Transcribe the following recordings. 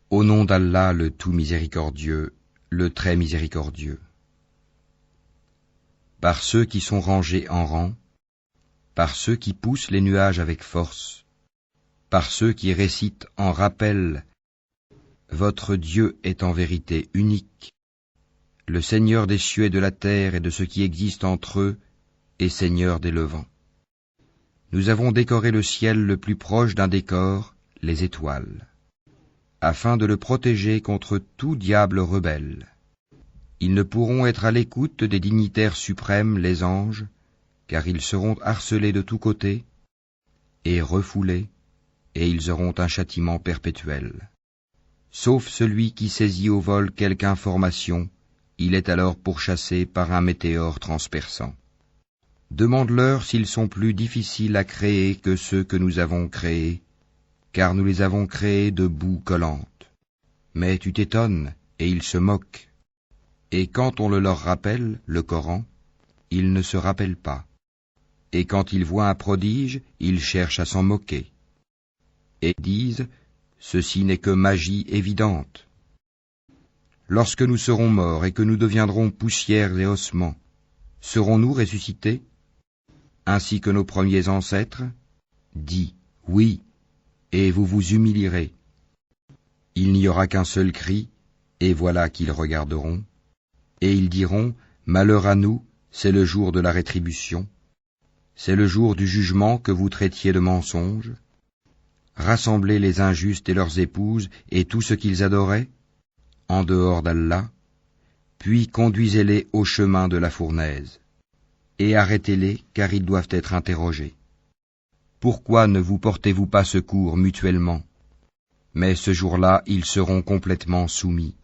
Au nom d'Allah, le tout miséricordieux, le très miséricordieux. Par ceux qui sont rangés en rang, par ceux qui poussent les nuages avec force, par ceux qui récitent en rappel « Votre Dieu est en vérité unique, le Seigneur des cieux et de la terre et de ce qui existe entre eux, et Seigneur des levants. Nous avons décoré le ciel le plus proche d'un décor, les étoiles, afin de le protéger contre tout diable rebelle. Ils ne pourront être à l'écoute des dignitaires suprêmes, les anges, car ils seront harcelés de tous côtés et refoulés, et ils auront un châtiment perpétuel. Sauf celui qui saisit au vol quelque information, il est alors pourchassé par un météore transperçant. Demande-leur s'ils sont plus difficiles à créer que ceux que nous avons créés, car nous les avons créés de boue collante. Mais tu t'étonnes, et ils se moquent. Et quand on le leur rappelle, le Coran, ils ne se rappellent pas. Et quand ils voient un prodige, ils cherchent à s'en moquer. Et disent, ceci n'est que magie évidente. Lorsque nous serons morts et que nous deviendrons poussière et ossements, serons-nous ressuscités, ainsi que nos premiers ancêtres? Dis, oui, et vous vous humilierez. Il n'y aura qu'un seul cri, et voilà qu'ils regarderont. Et ils diront, malheur à nous, c'est le jour de la rétribution. C'est le jour du jugement que vous traitiez de mensonge. Rassemblez les injustes et leurs épouses et tout ce qu'ils adoraient, en dehors d'Allah, puis conduisez-les au chemin de la fournaise, et arrêtez-les car ils doivent être interrogés. Pourquoi ne vous portez-vous pas secours mutuellement? Mais ce jour-là, ils seront complètement soumis.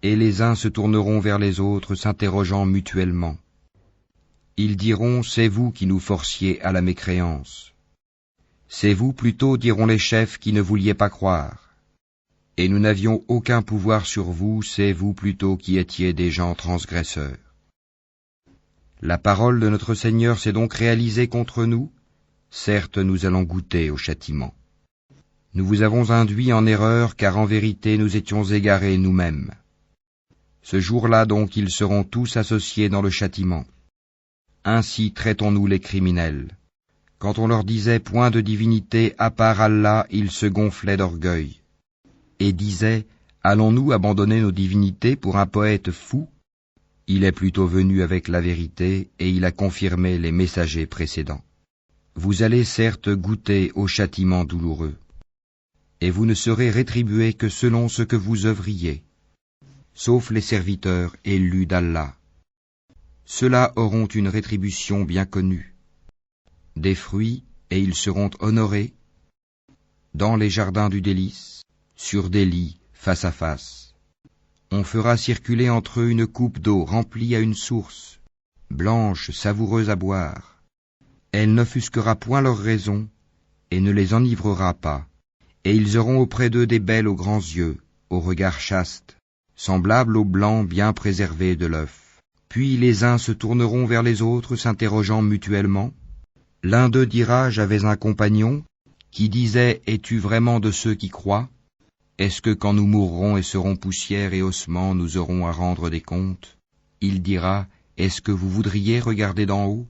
Et les uns se tourneront vers les autres, s'interrogeant mutuellement. Ils diront, c'est vous qui nous forciez à la mécréance. C'est vous plutôt, diront les chefs, qui ne vouliez pas croire. Et nous n'avions aucun pouvoir sur vous, c'est vous plutôt qui étiez des gens transgresseurs. La parole de notre Seigneur s'est donc réalisée contre nous. Certes, nous allons goûter au châtiment. Nous vous avons induit en erreur, car en vérité nous étions égarés nous-mêmes. Ce jour-là donc ils seront tous associés dans le châtiment. Ainsi traitons-nous les criminels. Quand on leur disait point de divinité à part Allah, ils se gonflaient d'orgueil, et disaient, allons-nous abandonner nos divinités pour un poète fou? Il est plutôt venu avec la vérité, et il a confirmé les messagers précédents. Vous allez certes goûter au châtiment douloureux, et vous ne serez rétribués que selon ce que vous œuvriez, sauf les serviteurs élus d'Allah. Ceux-là auront une rétribution bien connue, des fruits, et ils seront honorés, dans les jardins du délice, sur des lits face à face. On fera circuler entre eux une coupe d'eau remplie à une source, blanche, savoureuse à boire. Elle n'offusquera point leur raison, et ne les enivrera pas, et ils auront auprès d'eux des belles aux grands yeux, au regard chaste, semblables au blanc bien préservé de l'œuf. Puis les uns se tourneront vers les autres, s'interrogeant mutuellement. L'un d'eux dira, j'avais un compagnon, qui disait, es-tu vraiment de ceux qui croient? Est-ce que quand nous mourrons et serons poussière et ossements, nous aurons à rendre des comptes? Il dira, est-ce que vous voudriez regarder d'en haut?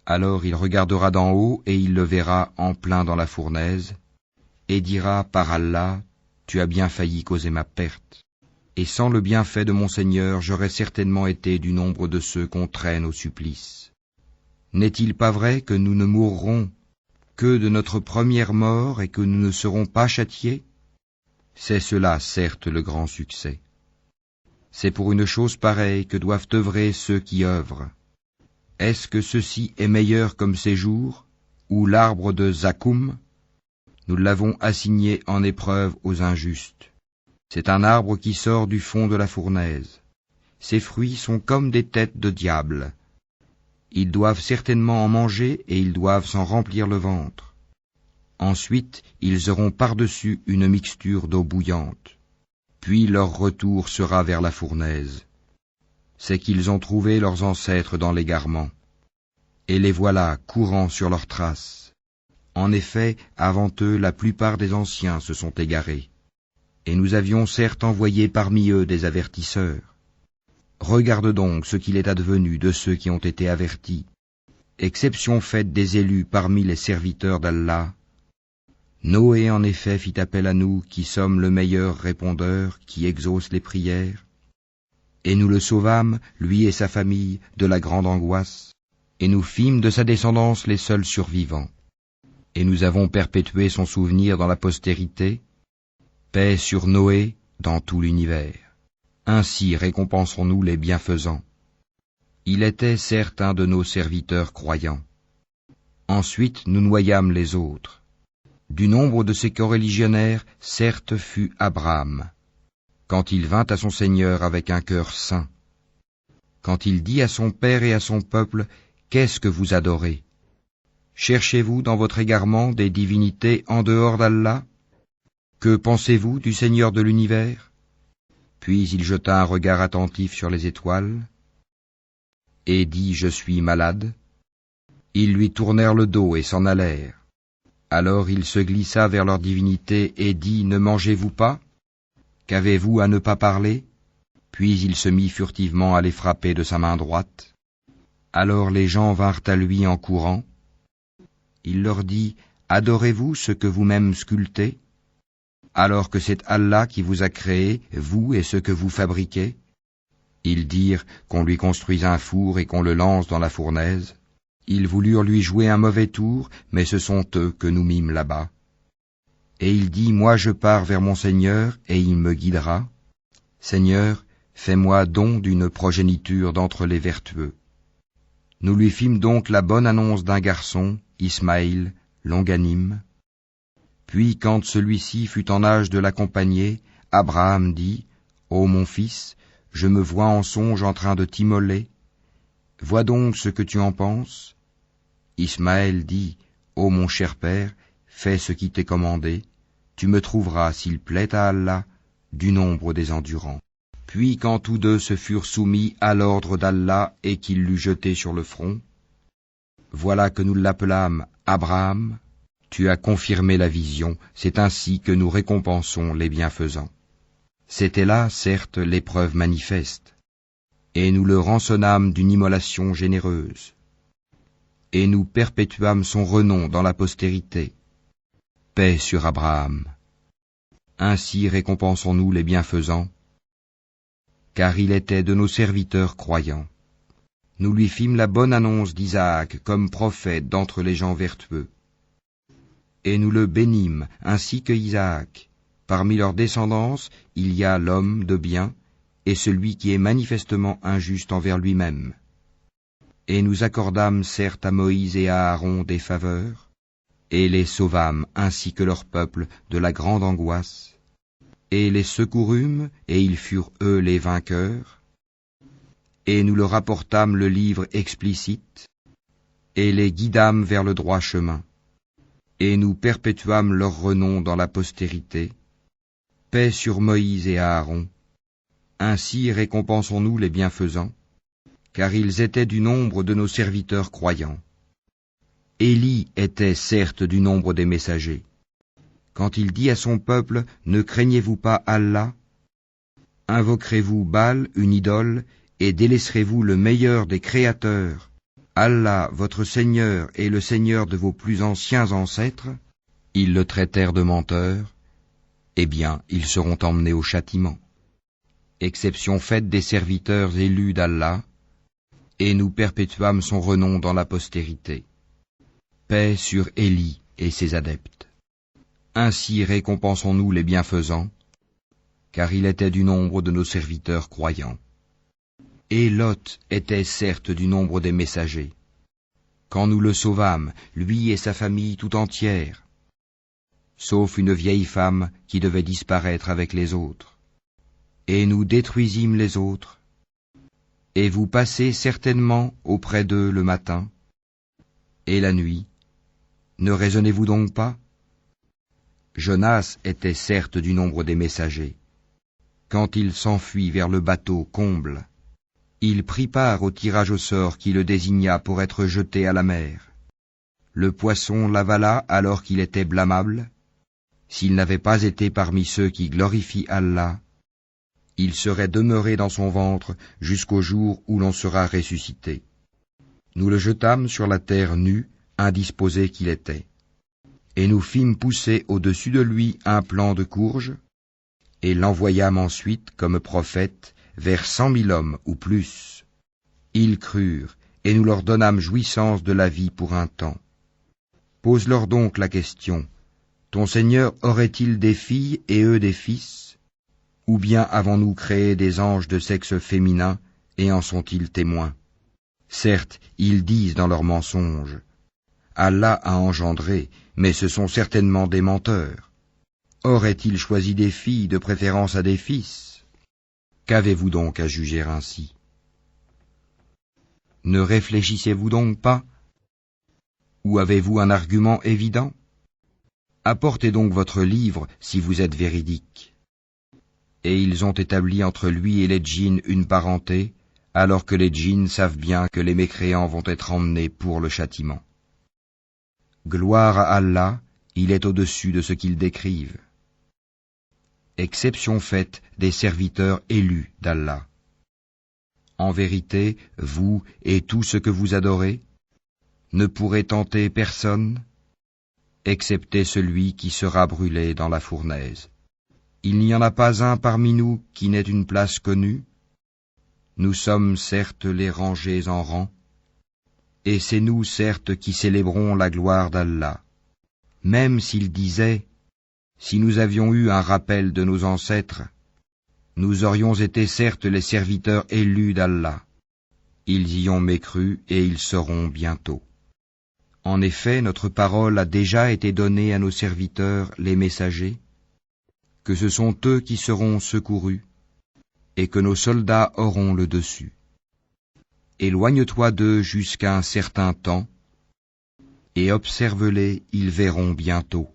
Alors il regardera d'en haut et il le verra en plein dans la fournaise, et dira, par Allah, tu as bien failli causer ma perte. Et sans le bienfait de mon Seigneur, j'aurais certainement été du nombre de ceux qu'on traîne au supplice. N'est-il pas vrai que nous ne mourrons que de notre première mort et que nous ne serons pas châtiés? C'est cela, certes, le grand succès. C'est pour une chose pareille que doivent œuvrer ceux qui œuvrent. Est-ce que ceci est meilleur comme séjour, ou l'arbre de Zakoum? Nous l'avons assigné en épreuve aux injustes. C'est un arbre qui sort du fond de la fournaise. Ses fruits sont comme des têtes de diable. Ils doivent certainement en manger et ils doivent s'en remplir le ventre. Ensuite, ils auront par-dessus une mixture d'eau bouillante. Puis leur retour sera vers la fournaise. C'est qu'ils ont trouvé leurs ancêtres dans l'égarement. Et les voilà courant sur leurs traces. En effet, avant eux, la plupart des anciens se sont égarés. Et nous avions certes envoyé parmi eux des avertisseurs. Regarde donc ce qu'il est advenu de ceux qui ont été avertis. Exception faite des élus parmi les serviteurs d'Allah. Noé en effet fit appel à nous qui sommes le meilleur répondeur qui exauce les prières. Et nous le sauvâmes, lui et sa famille, de la grande angoisse, et nous fîmes de sa descendance les seuls survivants. Et nous avons perpétué son souvenir dans la postérité. Paix sur Noé dans tout l'univers. Ainsi récompensons-nous les bienfaisants. Il était certes un de nos serviteurs croyants. Ensuite nous noyâmes les autres. Du nombre de ces coreligionnaires, certes fut Abraham, quand il vint à son Seigneur avec un cœur saint. Quand il dit à son père et à son peuple, « Qu'est-ce que vous adorez? Cherchez-vous dans votre égarement des divinités en dehors d'Allah? Que pensez-vous du Seigneur de l'univers ?» Puis il jeta un regard attentif sur les étoiles, et dit « Je suis malade ». Ils lui tournèrent le dos et s'en allèrent. Alors il se glissa vers leur divinité et dit « Ne mangez-vous pas? Qu'avez-vous à ne pas parler ?» Puis il se mit furtivement à les frapper de sa main droite. Alors les gens vinrent à lui en courant. Il leur dit « Adorez-vous ce que vous-même sculptez, alors que c'est Allah qui vous a créé, vous et ce que vous fabriquez ?» Ils dirent qu'on lui construise un four et qu'on le lance dans la fournaise. Ils voulurent lui jouer un mauvais tour, mais ce sont eux que nous mîmes là-bas. Et il dit, moi je pars vers mon Seigneur, et il me guidera. Seigneur, fais-moi don d'une progéniture d'entre les vertueux. Nous lui fîmes donc la bonne annonce d'un garçon, Ismaïl, longanime. Puis quand celui-ci fut en âge de l'accompagner, Abraham dit, ô mon fils, je me vois en songe en train de t'immoler. Vois donc ce que tu en penses. Ismaël dit, ô mon cher père, fais ce qui t'est commandé. Tu me trouveras, s'il plaît à Allah, du nombre des endurants. Puis quand tous deux se furent soumis à l'ordre d'Allah et qu'il l'eut jeté sur le front, voilà que nous l'appelâmes Abraham. Tu as confirmé la vision, c'est ainsi que nous récompensons les bienfaisants. C'était là, certes, l'épreuve manifeste, et nous le rançonnâmes d'une immolation généreuse, et nous perpétuâmes son renom dans la postérité. Paix sur Abraham. Ainsi récompensons-nous les bienfaisants, car il était de nos serviteurs croyants. Nous lui fîmes la bonne annonce d'Isaac comme prophète d'entre les gens vertueux. Et nous le bénîmes, ainsi que Isaac. Parmi leur descendance, il y a l'homme de bien, et celui qui est manifestement injuste envers lui-même. Et nous accordâmes certes à Moïse et à Aaron des faveurs, et les sauvâmes ainsi que leur peuple de la grande angoisse, et les secourûmes, et ils furent eux les vainqueurs, et nous leur apportâmes le livre explicite, et les guidâmes vers le droit chemin, et nous perpétuâmes leur renom dans la postérité. Paix sur Moïse et Aaron. Ainsi récompensons-nous les bienfaisants, car ils étaient du nombre de nos serviteurs croyants. Élie était certes du nombre des messagers. Quand il dit à son peuple, ne craignez-vous pas Allah? Invoquerez-vous Baal, une idole, et délaisserez-vous le meilleur des créateurs, Allah, votre Seigneur, et le Seigneur de vos plus anciens ancêtres? Ils le traitèrent de menteur. Eh bien, ils seront emmenés au châtiment. Exception faite des serviteurs élus d'Allah, et nous perpétuâmes son renom dans la postérité. Paix sur Élie et ses adeptes. Ainsi récompensons-nous les bienfaisants, car il était du nombre de nos serviteurs croyants. Et Lot était certes du nombre des messagers. Quand nous le sauvâmes, lui et sa famille tout entière, sauf une vieille femme qui devait disparaître avec les autres. Et nous détruisîmes les autres, et vous passez certainement auprès d'eux le matin, et la nuit. Ne raisonnez-vous donc pas? Jonas était certes du nombre des messagers. Quand il s'enfuit vers le bateau comble, il prit part au tirage au sort qui le désigna pour être jeté à la mer. Le poisson l'avala alors qu'il était blâmable. s'il n'avait pas été parmi ceux qui glorifient Allah, il serait demeuré dans son ventre jusqu'au jour où l'on sera ressuscité. Nous le jetâmes sur la terre nue, indisposé qu'il était. Et nous fîmes pousser au-dessus de lui un plant de courge, et l'envoyâmes ensuite comme prophète vers 100 000 hommes ou plus. Ils crurent, et nous leur donnâmes jouissance de la vie pour un temps. Pose-leur donc la question, ton Seigneur aurait-il des filles et eux des fils? Ou bien avons-nous créé des anges de sexe féminin, et en sont-ils témoins? Certes, ils disent dans leurs mensonges, Allah a engendré, mais ce sont certainement des menteurs. Aurait-il choisi des filles de préférence à des fils? Qu'avez-vous donc à juger ainsi? Ne réfléchissez-vous donc pas? Ou avez-vous un argument évident? Apportez donc votre livre si vous êtes véridique. Et ils ont établi entre lui et les djinns une parenté, alors que les djinns savent bien que les mécréants vont être emmenés pour le châtiment. Gloire à Allah, il est au-dessus de ce qu'ils décrivent. Exception faite des serviteurs élus d'Allah. En vérité, vous et tout ce que vous adorez ne pourrez tenter personne, excepté celui qui sera brûlé dans la fournaise. Il n'y en a pas un parmi nous qui n'ait une place connue. Nous sommes certes les rangés en rang, et c'est nous certes qui célébrons la gloire d'Allah. Même s'ils disaient, si nous avions eu un rappel de nos ancêtres, nous aurions été certes les serviteurs élus d'Allah. Ils y ont mécru et ils sauront bientôt. En effet, notre parole a déjà été donnée à nos serviteurs, les messagers, que ce sont eux qui seront secourus, et que nos soldats auront le dessus. Éloigne-toi d'eux jusqu'à un certain temps, et observe-les, ils verront bientôt.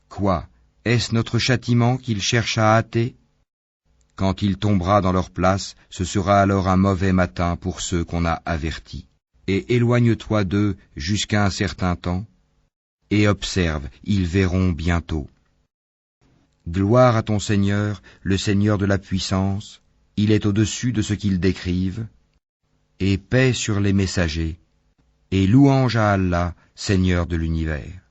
Quoi, est-ce notre châtiment qu'ils cherchent à hâter? Quand il tombera dans leur place, ce sera alors un mauvais matin pour ceux qu'on a avertis. Et éloigne-toi d'eux jusqu'à un certain temps, et observe, ils verront bientôt. Gloire à ton Seigneur, le Seigneur de la puissance, il est au-dessus de ce qu'ils décrivent, et paix sur les messagers, et louange à Allah, Seigneur de l'univers.